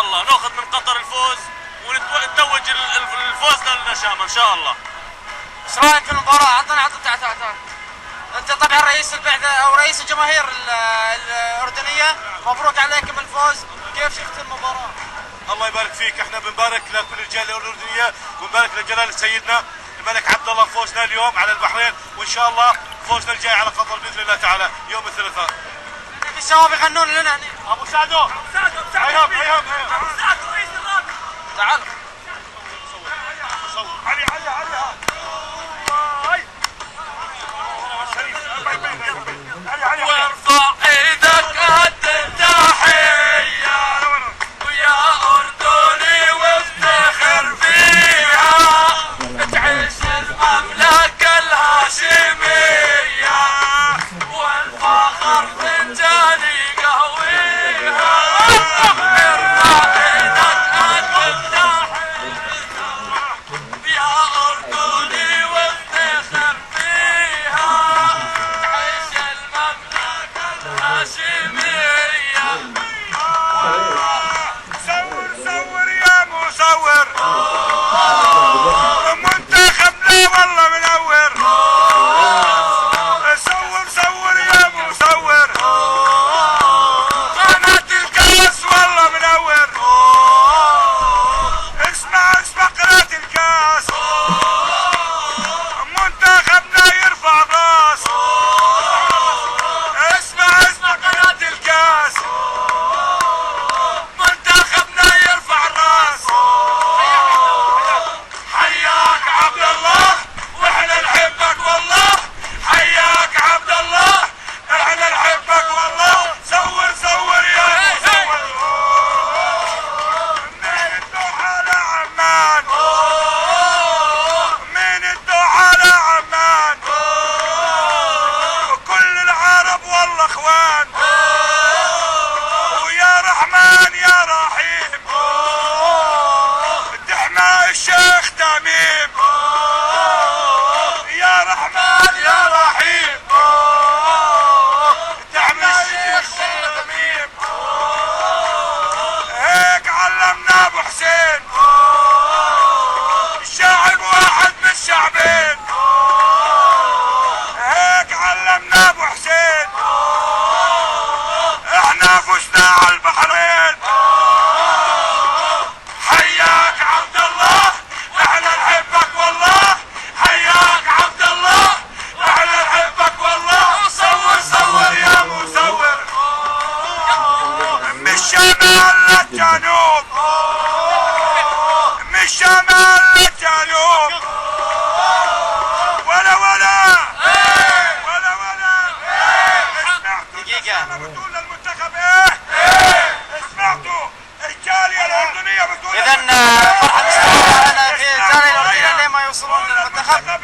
الله ناخذ من قطر الفوز ونتوج الفوز للنشامه ان شاء الله. ايش رايك في المباراه؟ عطنا تعال. انت طبعا رئيس البعثه او رئيس الجماهير الاردنيه، مبروك عليكم الفوز، كيف شفت المباراه؟ الله يبارك فيك، احنا بنبارك لكل الجاليه الاردنيه وبنبارك لجلاله سيدنا الملك عبد الله فوزنا اليوم على البحرين، وان شاء الله فوزنا الجاي على قطر باذن الله تعالى يوم الثلاثاء. في الشباب يغنون لنا هنا. ابو سعدو هيهم ابو سعد رئيس الرابطه تعال علي وارفع ايدك قد التحيه ويا اردني وافتخر فيها، تعيش المملكه الهاشميه والفخر فنجان يقهويها. ارفع ايدك قد التحيه يا اردني وافتخر فيها، تعيش المملكه الهاشميه. صور يا مصور، منتخبنا والله منور. صور يا مصور، قناة الكاس والله منور. اسمع قناة الكاس، منتخبنا يرفع راس. اسمع قناة الكاس، منتخبنا يرفع الراس. حياك عبد الله واحنا نحبك والله، حياك عبد الله احنا نحبك والله. صور يا مصور، من الدوحة لعمان، من الدوحة لعمان، كل العرب والله اخوان. ويا رحمن يا رحيم، تحمى الشيخ تميم. يا رحمن يا رحيم، تحمى الشيخ تميم. هيك علمنا ابو حسين، الشاعب واحد من الشعبين. هيك علمنا ابو حسين، احنا فزنا على البحرين. حياك عبد الله احنا نحبك والله، حياك عبد الله احنا نحبك والله. صور يا مصور، من الشمال للجنوب، من الشمال للجنوب. ولا دقيقة. بتقول للمنتخب ايه؟ سمعتوا الجالية الأردنية بتقول اذا فرحة استمرار لنا في الجالية الاردنيه لما يوصلون للمنتخب.